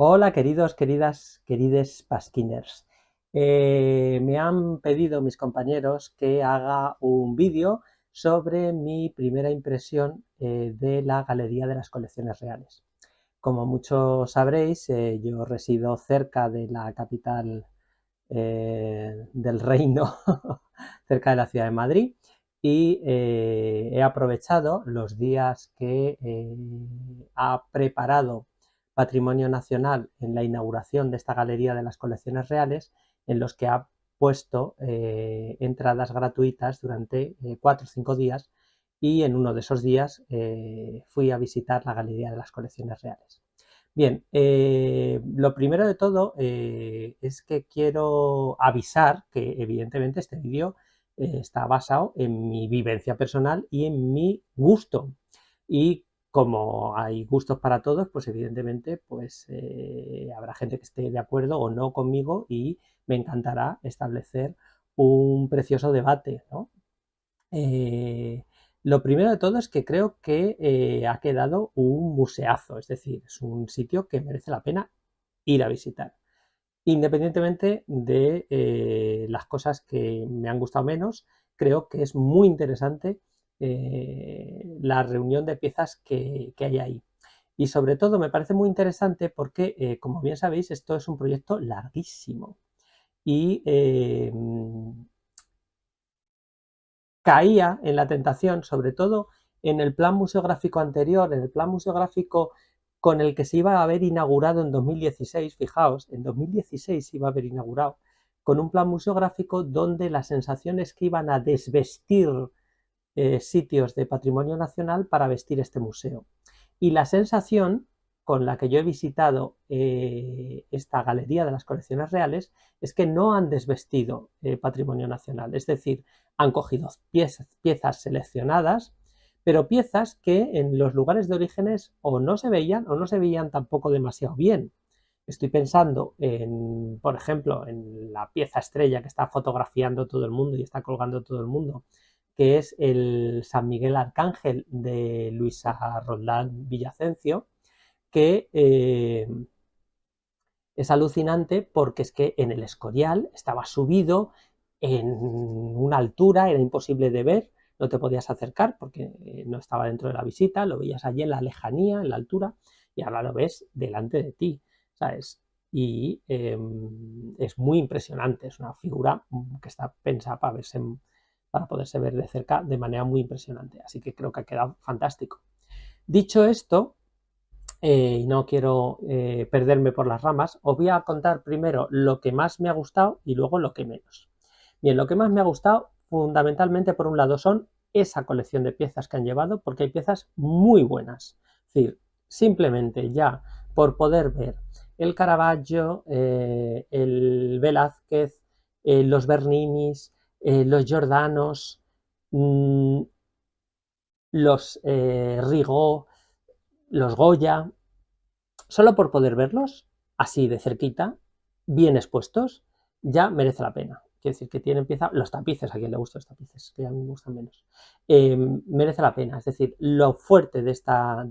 Hola queridos, queridas, querides pasquiners. Me han pedido mis compañeros que haga un vídeo sobre mi primera impresión de la Galería de las Colecciones Reales. Como muchos sabréis, yo resido cerca de la capital del reino, cerca de la ciudad de Madrid, y he aprovechado los días que ha preparado Patrimonio Nacional en la inauguración de esta Galería de las Colecciones Reales, en los que ha puesto entradas gratuitas durante 4 o 5 días, y en uno de esos días fui a visitar la Galería de las Colecciones Reales. Bien, lo primero de todo es que quiero avisar que evidentemente este vídeo está basado en mi vivencia personal y en mi gusto. Y como hay gustos para todos, pues evidentemente pues, habrá gente que esté de acuerdo o no conmigo, y me encantará establecer un precioso debate, ¿no? Eh, lo primero de todo es que creo que ha quedado un museazo, es decir, es un sitio que merece la pena ir a visitar. Independientemente de las cosas que me han gustado menos, creo que es muy interesante la reunión de piezas que hay ahí. Y sobre todo me parece muy interesante porque, como bien sabéis, esto es un proyecto larguísimo. Y caía en la tentación, sobre todo en el plan museográfico anterior, en el plan museográfico con el que se iba a haber inaugurado en 2016, fijaos, en 2016 se iba a haber inaugurado, con un plan museográfico donde la sensación es que iban a desvestir sitios de patrimonio nacional para vestir este museo. Y la sensación con la que yo he visitado esta Galería de las Colecciones Reales es que no han desvestido patrimonio nacional, es decir, han cogido piezas seleccionadas, pero piezas que en los lugares de orígenes o no se veían tampoco demasiado bien. Estoy pensando en, por ejemplo, en la pieza estrella que está fotografiando todo el mundo y está colgando todo el mundo, que es el San Miguel Arcángel de Luisa Roldán Villacencio, que es alucinante porque es que en el Escorial estaba subido en una altura, era imposible de ver, no te podías acercar porque no estaba dentro de la visita, lo veías allí en la lejanía, en la altura, y ahora lo ves delante de ti, ¿sabes? Y es muy impresionante, es una figura que está pensada para poderse ver de cerca de manera muy impresionante, así que creo que ha quedado fantástico. Dicho esto, y no quiero perderme por las ramas, os voy a contar primero lo que más me ha gustado y luego lo que menos. Bien, lo que más me ha gustado fundamentalmente, por un lado, son esa colección de piezas que han llevado, porque hay piezas muy buenas. Es decir, simplemente ya por poder ver el Caravaggio, el Velázquez, los Berninis, los Giordanos, mmm, los Rigaud, los Goya, solo por poder verlos así de cerquita, bien expuestos, ya merece la pena. Quiere decir que tienen pieza, los tapices, a quien le gustan los tapices, que a mí me gustan menos, merece la pena. Es decir, lo fuerte de esta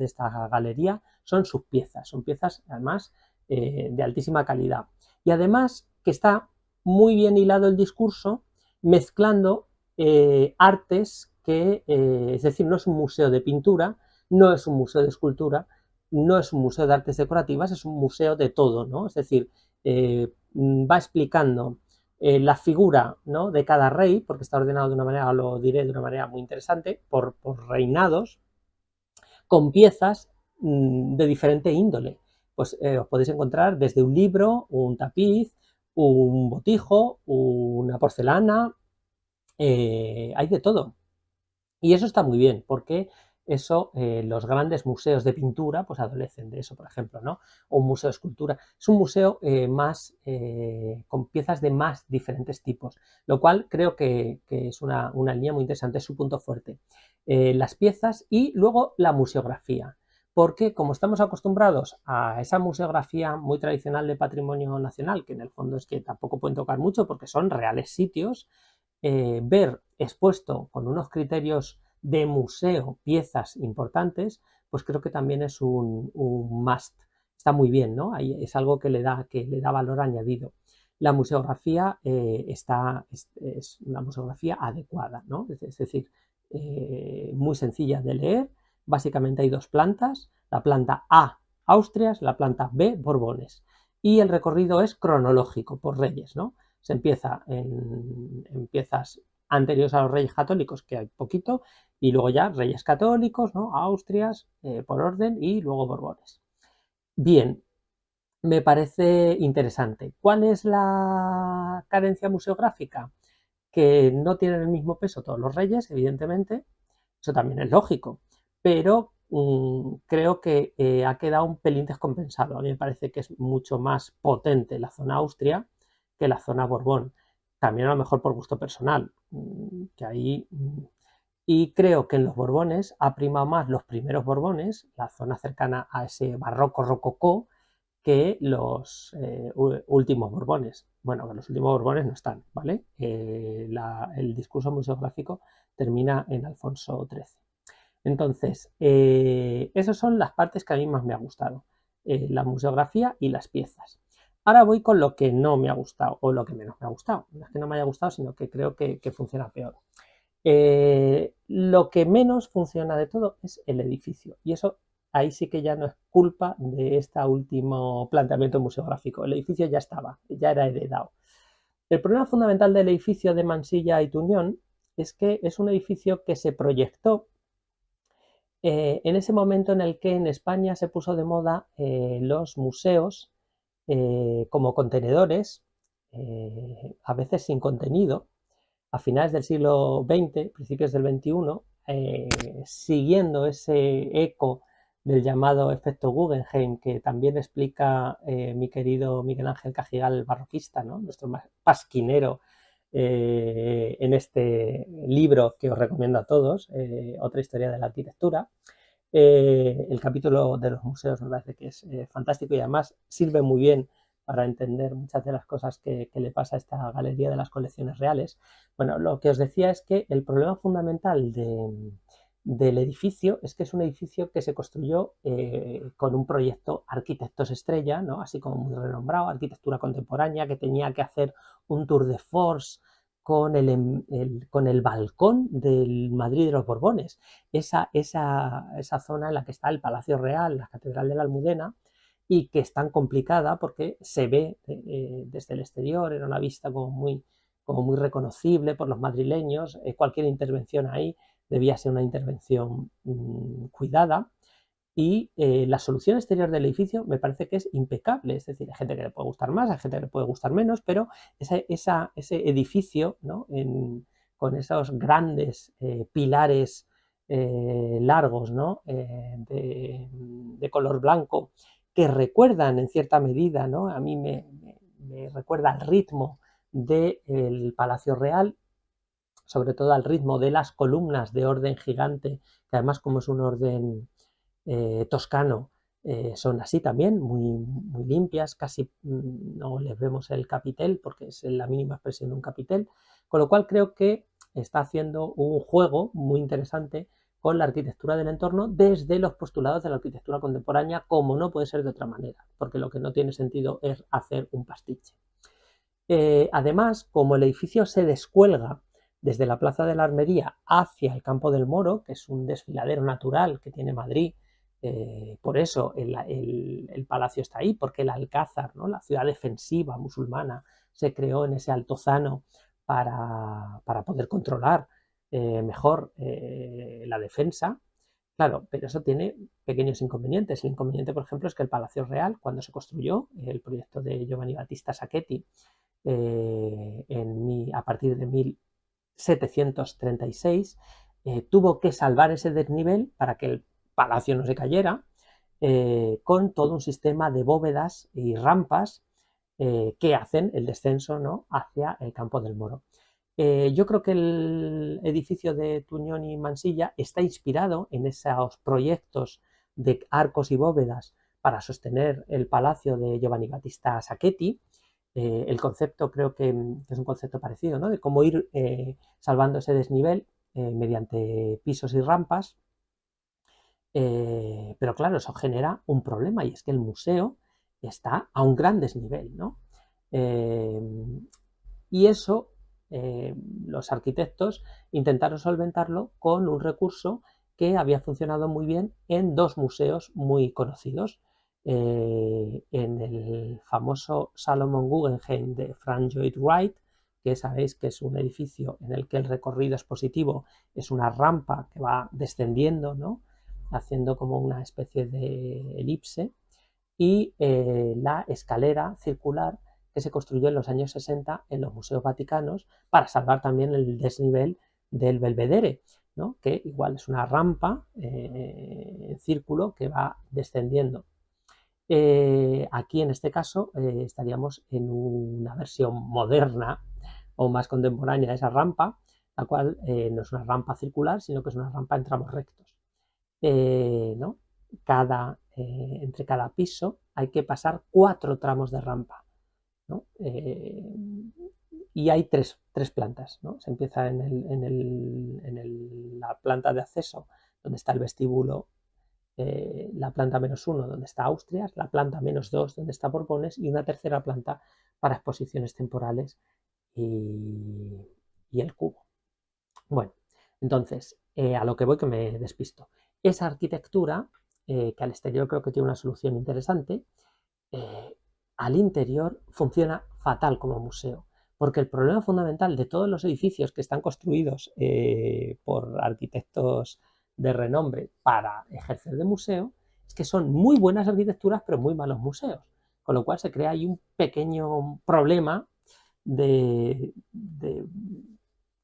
galería son sus piezas, son piezas además de altísima calidad. Y además que está muy bien hilado el discurso, mezclando artes que, es decir, no es un museo de pintura, no es un museo de escultura, no es un museo de artes decorativas, es un museo de todo, ¿no? Es decir, va explicando la figura, ¿no?, de cada rey, porque está ordenado de una manera, lo diré de una manera muy interesante, por reinados, con piezas de diferente índole. Pues os podéis encontrar desde un libro, un tapiz, un botijo, una porcelana, hay de todo. Y eso está muy bien, porque eso, los grandes museos de pintura, pues adolecen de eso, por ejemplo, ¿no? O un museo de escultura. Es un museo más con piezas de más diferentes tipos, lo cual creo que es una línea muy interesante, es su punto fuerte. Las piezas y luego la museografía, porque como estamos acostumbrados a esa museografía muy tradicional de patrimonio nacional, que en el fondo es que tampoco pueden tocar mucho porque son reales sitios, ver expuesto con unos criterios de museo piezas importantes, pues creo que también es un must. está muy bien, ¿no? Ahí es algo que le da valor añadido. La museografía es una museografía adecuada, ¿no? Es decir, muy sencilla de leer. Básicamente hay dos plantas, la planta A, Austrias, la planta B, Borbones. Y el recorrido es cronológico, por reyes, ¿no? Se empiezas anteriores a los reyes católicos, que hay poquito, y luego ya reyes católicos, ¿no? Austrias, por orden, y luego Borbones. Bien, me parece interesante. ¿Cuál es la carencia museográfica? Que no tienen el mismo peso todos los reyes, evidentemente, eso también es lógico, pero creo que ha quedado un pelín descompensado. A mí me parece que es mucho más potente la zona Austria que la zona Borbón. También a lo mejor por gusto personal, que ahí... Y creo que en los Borbones ha primado más los primeros Borbones, la zona cercana a ese barroco rococó, que los últimos Borbones. Bueno, que los últimos Borbones no están, ¿vale? El discurso museográfico termina en Alfonso XIII. Entonces, esas son las partes que a mí más me ha gustado, la museografía y las piezas. Ahora voy con lo que no me ha gustado, o lo que menos me ha gustado. No es que no me haya gustado, sino que creo que funciona peor. Lo que menos funciona de todo es el edificio, y eso ahí sí que ya no es culpa de este último planteamiento museográfico. El edificio ya estaba, ya era heredado. El problema fundamental del edificio de Mansilla y Tuñón es que es un edificio que se proyectó en ese momento en el que en España se puso de moda los museos como contenedores, a veces sin contenido, a finales del siglo XX, principios del XXI, siguiendo ese eco del llamado efecto Guggenheim, que también explica mi querido Miguel Ángel Cajigal, barroquista, ¿no? Nuestro pasquinero en este libro que os recomiendo a todos, Otra historia de la arquitectura. El capítulo de los museos me parece que es fantástico y además sirve muy bien para entender muchas de las cosas que le pasa a esta galería de las colecciones reales. Bueno, lo que os decía es que el problema fundamental del edificio es que es un edificio que se construyó con un proyecto arquitectos estrella, ¿no? Así como muy renombrado, arquitectura contemporánea, que tenía que hacer un tour de force con el balcón del Madrid de los Borbones, esa zona en la que está el Palacio Real, la Catedral de la Almudena, y que es tan complicada porque se ve desde el exterior, era una vista como muy reconocible por los madrileños, cualquier intervención ahí debía ser una intervención cuidada, y la solución exterior del edificio me parece que es impecable, es decir, hay gente que le puede gustar más, hay gente que le puede gustar menos, pero ese edificio, ¿no? Con esos grandes pilares largos, ¿no? De color blanco, que recuerdan en cierta medida, ¿no? A mí me recuerda al ritmo del Palacio Real, sobre todo al ritmo de las columnas de orden gigante, que además como es un orden toscano, son así también, muy limpias, casi no les vemos el capitel porque es la mínima expresión de un capitel, con lo cual creo que está haciendo un juego muy interesante con la arquitectura del entorno desde los postulados de la arquitectura contemporánea, como no puede ser de otra manera, porque lo que no tiene sentido es hacer un pastiche. Además, como el edificio se descuelga desde la Plaza de la Armería hacia el Campo del Moro, que es un desfiladero natural que tiene Madrid, por eso el palacio está ahí, porque el Alcázar, ¿no? La ciudad defensiva musulmana, se creó en ese altozano para poder controlar mejor la defensa. Claro, pero eso tiene pequeños inconvenientes. El inconveniente, por ejemplo, es que el Palacio Real, cuando se construyó, el proyecto de Giovanni Battista Sacchetti, a partir de 1736, tuvo que salvar ese desnivel para que el palacio no se cayera, con todo un sistema de bóvedas y rampas que hacen el descenso, ¿no? Hacia el Campo del Moro. Yo creo que el edificio de Tuñón y Mansilla está inspirado en esos proyectos de arcos y bóvedas para sostener el palacio de Giovanni Battista Sacchetti. El concepto creo que es un concepto parecido, ¿no? De cómo ir salvando ese desnivel mediante pisos y rampas. Pero claro, eso genera un problema, y es que el museo está a un gran desnivel, ¿no? Y eso los arquitectos intentaron solventarlo con un recurso que había funcionado muy bien en dos museos muy conocidos. En el famoso Salomon Guggenheim de Frank Lloyd Wright, que sabéis que es un edificio en el que el recorrido expositivo es una rampa que va descendiendo, ¿no? Haciendo como una especie de elipse, y la escalera circular que se construyó en los años 60 en los museos vaticanos para salvar también el desnivel del Belvedere, ¿no? Que igual es una rampa en círculo que va descendiendo. Aquí en este caso estaríamos en una versión moderna o más contemporánea de esa rampa, la cual no es una rampa circular, sino que es una rampa en tramos rectos. ¿No? Entre cada piso hay que pasar 4 tramos de rampa, ¿no? Y hay tres plantas, ¿no? Se empieza en la planta de acceso, donde está el vestíbulo, la planta -1, donde está Austria, la planta -2, donde está Borbones, y una tercera planta para exposiciones temporales y el cubo. Bueno, entonces, a lo que voy, que me despisto. Esa arquitectura, que al exterior creo que tiene una solución interesante, al interior funciona fatal como museo, porque el problema fundamental de todos los edificios que están construidos por arquitectos de renombre para ejercer de museo es que son muy buenas arquitecturas pero muy malos museos, con lo cual se crea ahí un pequeño problema de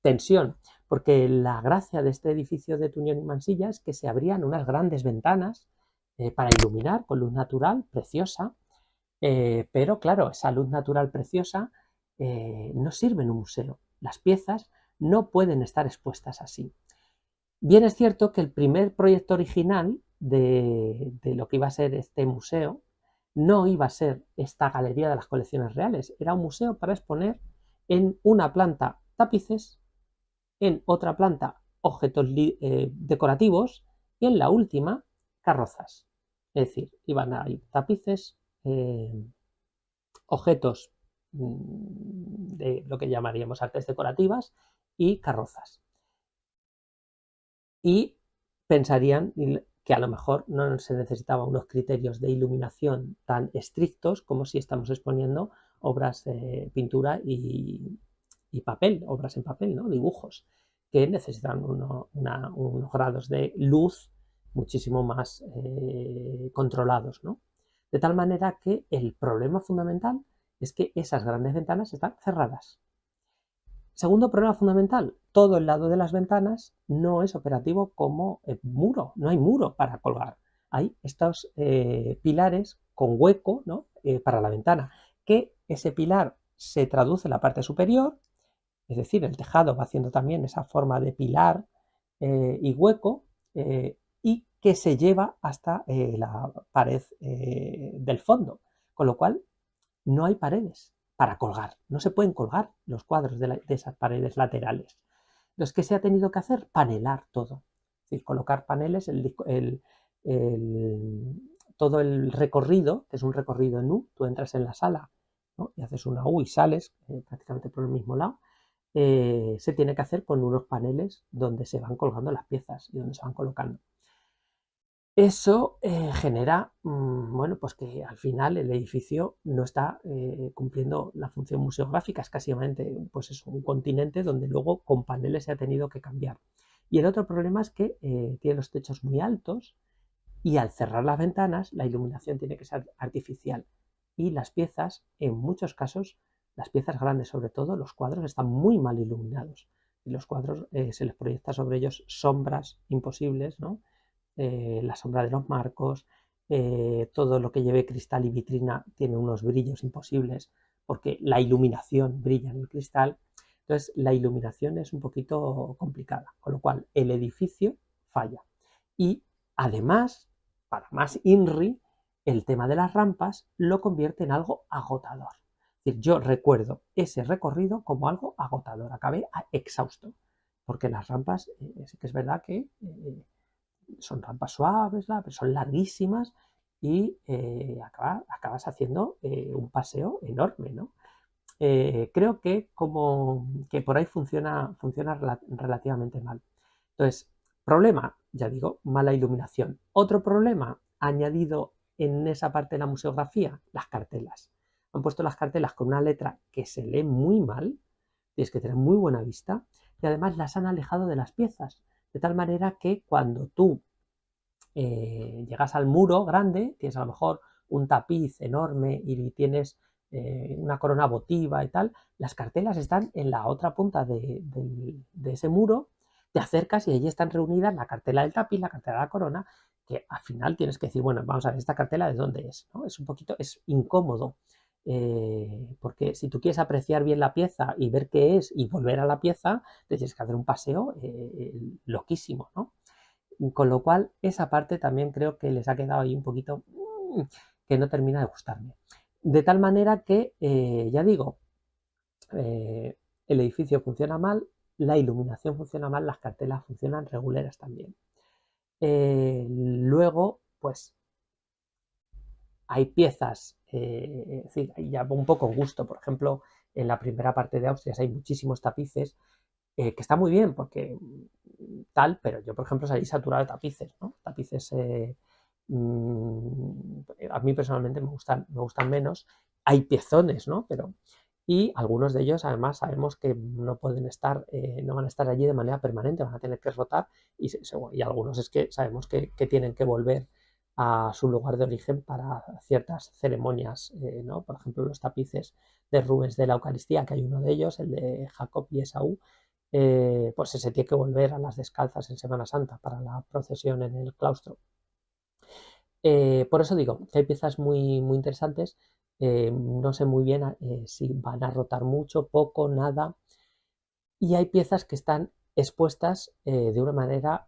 tensión, porque la gracia de este edificio de Tuñón y Mansilla es que se abrían unas grandes ventanas para iluminar con luz natural preciosa, pero claro, esa luz natural preciosa no sirve en un museo. Las piezas no pueden estar expuestas así. Bien es cierto que el primer proyecto original de lo que iba a ser este museo no iba a ser esta galería de las colecciones reales, era un museo para exponer en una planta tapices, en otra planta objetos decorativos y en la última carrozas. Es decir, iban a ir tapices, objetos de lo que llamaríamos artes decorativas y carrozas. Y pensarían que a lo mejor no se necesitaban unos criterios de iluminación tan estrictos como si estamos exponiendo obras de pintura y papel, obras en papel, ¿no? Dibujos, que necesitan unos grados de luz muchísimo más controlados, ¿no? De tal manera que el problema fundamental es que esas grandes ventanas están cerradas. Segundo problema fundamental, todo el lado de las ventanas no es operativo como muro, no hay muro para colgar. Hay estos pilares con hueco, ¿no? Para la ventana, que ese pilar se traduce en la parte superior, es decir, el tejado va haciendo también esa forma de pilar y hueco, y que se lleva hasta la pared del fondo, con lo cual no hay paredes para colgar, no se pueden colgar los cuadros de esas paredes laterales. Entonces, ¿qué se ha tenido que hacer? Panelar todo, es decir, colocar paneles, todo el recorrido, que es un recorrido en U, tú entras en la sala, ¿no? Y haces una U y sales prácticamente por el mismo lado, se tiene que hacer con unos paneles donde se van colgando las piezas y donde se van colocando. Eso genera, bueno, pues que al final el edificio no está cumpliendo la función museográfica, es casi pues es un continente donde luego con paneles se ha tenido que cambiar. Y el otro problema es que tiene los techos muy altos y al cerrar las ventanas la iluminación tiene que ser artificial. Y las piezas, en muchos casos, las piezas grandes sobre todo, los cuadros están muy mal iluminados. Y los cuadros se les proyecta sobre ellos sombras imposibles, ¿no? La sombra de los marcos, todo lo que lleve cristal y vitrina tiene unos brillos imposibles porque la iluminación brilla en el cristal. Entonces la iluminación es un poquito complicada, con lo cual el edificio falla. Y además, para más INRI, el tema de las rampas lo convierte en algo agotador. Es decir, yo recuerdo ese recorrido como algo agotador, acabé exhausto, porque las rampas, sí que es verdad que son rampas suaves, son larguísimas y acabas haciendo un paseo enorme, ¿no? Creo que por ahí funciona relativamente mal. Entonces, problema, ya digo, mala iluminación. Otro problema añadido en esa parte de la museografía, las cartelas. Han puesto las cartelas con una letra que se lee muy mal, tienes que tener muy buena vista, y además las han alejado de las piezas, de tal manera que cuando tú llegas al muro grande, tienes a lo mejor un tapiz enorme y tienes una corona votiva y tal, las cartelas están en la otra punta de ese muro, te acercas y allí están reunidas la cartela del tapiz, la cartela de la corona, que al final tienes que decir, bueno, vamos a ver, ¿esta cartela de dónde es? ¿No? Es un poquito, es incómodo, porque si tú quieres apreciar bien la pieza y ver qué es y volver a la pieza, te tienes que hacer un paseo loquísimo, ¿no? Con lo cual, esa parte también creo que les ha quedado ahí un poquito que no termina de gustarme. De tal manera que, ya digo, el edificio funciona mal, la iluminación funciona mal, las cartelas funcionan regulares también. Luego, pues, hay piezas, es decir, ya un poco gusto, por ejemplo, en la primera parte de Austria hay muchísimos tapices, que está muy bien porque tal, pero yo, por ejemplo, salí saturado de tapices, ¿no? Tapices a mí personalmente me gustan menos. Hay piezones, ¿no? Y algunos de ellos, además, sabemos que no pueden estar, no van a estar allí de manera permanente, van a tener que rotar y algunos es que sabemos que tienen que volver a su lugar de origen para ciertas ceremonias, ¿no? Por ejemplo, los tapices de Rubens de la Eucaristía, que hay uno de ellos, el de Jacob y Esaú, pues se tiene que volver a las descalzas en Semana Santa para la procesión en el claustro. Por eso digo que hay piezas muy, muy interesantes. No sé muy bien si van a rotar mucho, poco, nada. Y hay piezas que están expuestas de una manera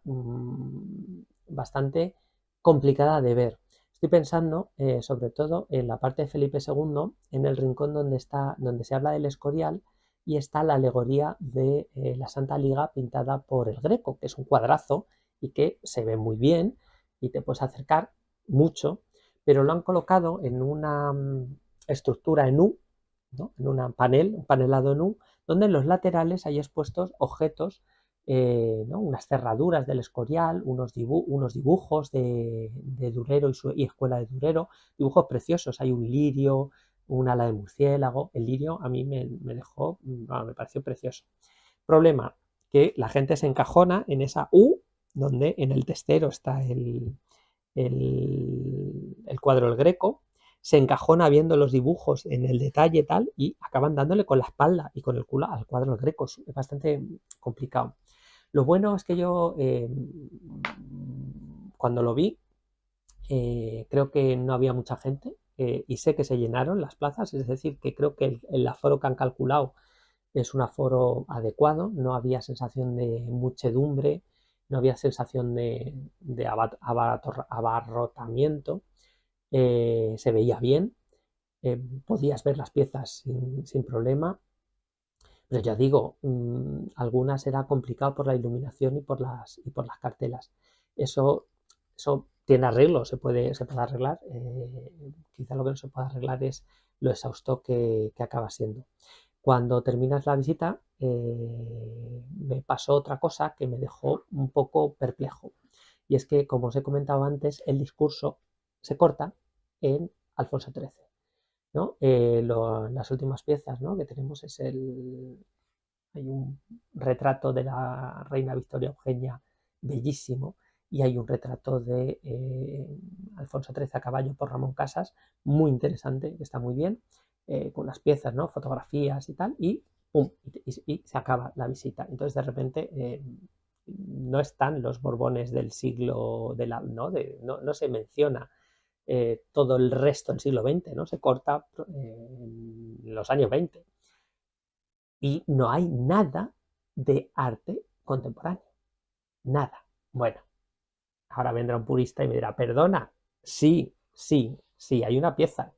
bastante complicada de ver. Estoy pensando sobre todo en la parte de Felipe II, en el rincón donde se habla del Escorial y está la alegoría de la Santa Liga pintada por el Greco, que es un cuadrazo y que se ve muy bien y te puedes acercar mucho, pero lo han colocado en una estructura en U, ¿no? En un panelado en U, donde en los laterales hay expuestos objetos, ¿no? Unas cerraduras del Escorial, unos dibujos de Durero y Escuela de Durero, dibujos preciosos. Hay un lirio, un ala de murciélago. El lirio a mí me pareció precioso. Problema, que la gente se encajona en esa U, donde en el testero está el cuadro del Greco, se encajona viendo los dibujos en el detalle tal y acaban dándole con la espalda y con el culo al cuadro del Greco. Es bastante complicado. Lo bueno es que yo cuando lo vi creo que no había mucha gente y sé que se llenaron las plazas, es decir, que creo que el aforo que han calculado es un aforo adecuado, no había sensación de muchedumbre, no había sensación de abarrotamiento, se veía bien, podías ver las piezas sin problema, pero ya digo, algunas era complicado por la iluminación y por las cartelas. Eso tiene arreglo, se puede arreglar. Quizá lo que no se puede arreglar es lo exhausto que acaba siendo. Cuando terminas la visita, me pasó otra cosa que me dejó un poco perplejo. Y es que, como os he comentado antes, el discurso se corta en Alfonso XIII, ¿no? Las últimas piezas, ¿no?, que tenemos hay un retrato de la reina Victoria Eugenia bellísimo y hay un retrato de Alfonso XIII a caballo por Ramón Casas muy interesante, que está muy bien, con las piezas, ¿no?, fotografías y tal, y ¡pum! Y se acaba la visita. Entonces de repente no están los Borbones del siglo no se menciona todo el resto del siglo XX, ¿no? Se corta en los años 20 y no hay nada de arte contemporáneo, nada. Bueno, ahora vendrá un purista y me dirá, perdona, sí, hay una pieza.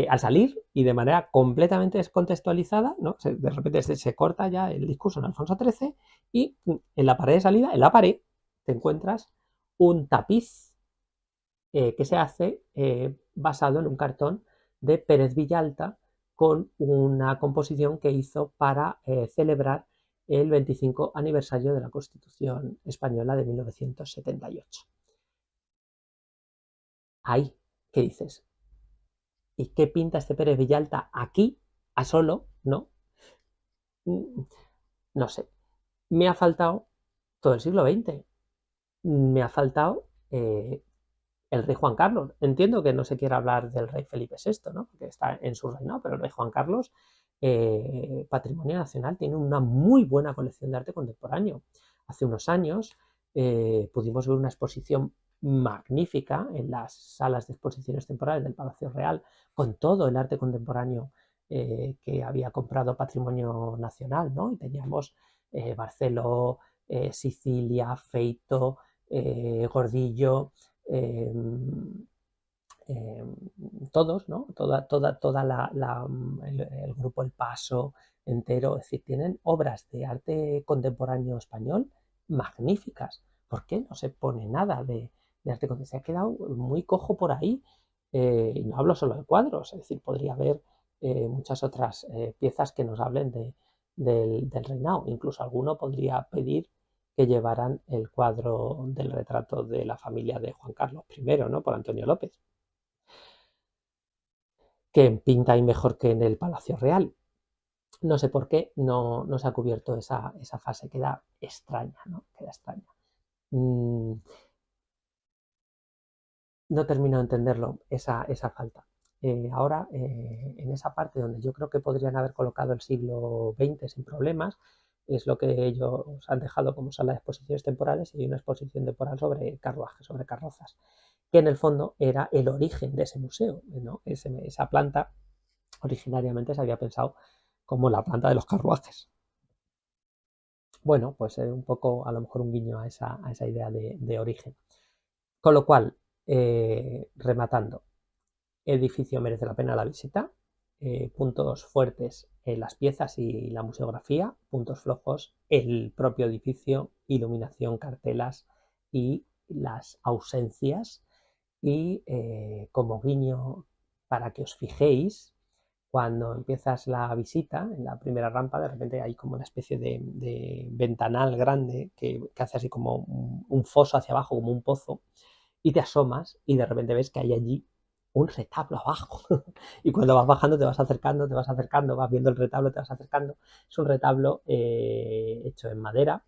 Al salir y de manera completamente descontextualizada, ¿no?, de repente se corta ya el discurso en Alfonso XIII y en la pared de salida, en la pared, te encuentras un tapiz que se hace basado en un cartón de Pérez Villalta con una composición que hizo para celebrar el 25 aniversario de la Constitución Española de 1978. Ahí, ¿qué dices? ¿Y qué pinta este Pérez Villalta aquí, a solo? No, no sé. Me ha faltado todo el siglo XX. Me ha faltado el rey Juan Carlos. Entiendo que no se quiera hablar del rey Felipe VI, ¿no? Porque está en su reinado, pero el rey Juan Carlos, Patrimonio Nacional, tiene una muy buena colección de arte contemporáneo. Hace unos años pudimos ver una exposición magnífica en las salas de exposiciones temporales del Palacio Real con todo el arte contemporáneo que había comprado Patrimonio Nacional, ¿no? Y teníamos Barceló, Sicilia, Feito, Gordillo, eh, eh, todos, ¿no? El grupo El Paso entero, es decir, tienen obras de arte contemporáneo español magníficas. ¿Por qué no se pone nada de arte contemporáneo? Se ha quedado muy cojo por ahí. Y no hablo solo de cuadros, es decir, podría haber muchas otras piezas que nos hablen del reinado. Incluso alguno podría pedir que llevaran el cuadro del retrato de la familia de Juan Carlos I, ¿no? Por Antonio López, que pinta ahí mejor que en el Palacio Real. No sé por qué no se ha cubierto esa fase, queda extraña, ¿no? Queda extraña. No termino de entenderlo, esa falta. Ahora, en esa parte donde yo creo que podrían haber colocado el siglo XX sin problemas, es lo que ellos han dejado como sala de exposiciones temporales, y hay una exposición temporal sobre carruajes, sobre carrozas, que en el fondo era el origen de ese museo, ¿no? Esa planta originariamente se había pensado como la planta de los carruajes. Bueno, pues un poco, a lo mejor un guiño a esa idea de origen. Con lo cual, rematando, edificio merece la pena la visita. Puntos fuertes en las piezas y la museografía, puntos flojos el propio edificio, iluminación, cartelas y las ausencias. Y como guiño para que os fijéis, cuando empiezas la visita, en la primera rampa, de repente hay como una especie de ventanal grande que hace así como un foso hacia abajo, como un pozo, y te asomas y de repente ves que hay allí un retablo abajo. Y cuando vas bajando te vas acercando, vas viendo el retablo, te vas acercando. Es un retablo hecho en madera,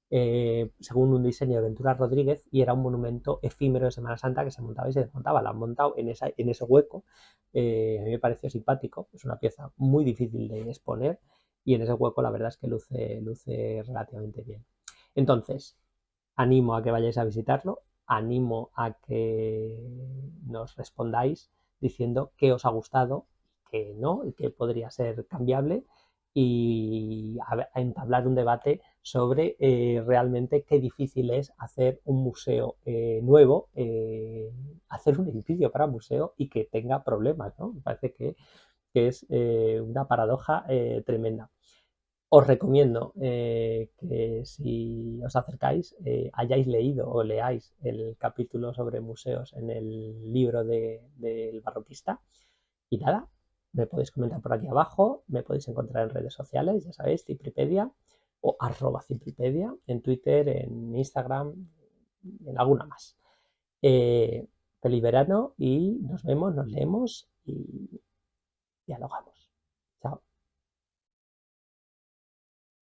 según un diseño de Ventura Rodríguez, y era un monumento efímero de Semana Santa que se montaba y se desmontaba. Lo han montado en ese hueco. A mí me pareció simpático, es una pieza muy difícil de exponer y en ese hueco la verdad es que luce relativamente bien. Entonces, animo a que vayáis a visitarlo, animo a que nos respondáis diciendo qué os ha gustado, qué no, y qué podría ser cambiable, y a entablar un debate sobre realmente qué difícil es hacer un museo nuevo, hacer un edificio para museo y que tenga problemas, ¿no? Me parece que es una paradoja tremenda. Os recomiendo que si os acercáis hayáis leído o leáis el capítulo sobre museos en el libro del barroquista. Y nada, me podéis comentar por aquí abajo, me podéis encontrar en redes sociales, ya sabéis, Cipripedia o @Cipripedia, en Twitter, en Instagram, en alguna más. Feliz verano y nos vemos, nos leemos y dialogamos.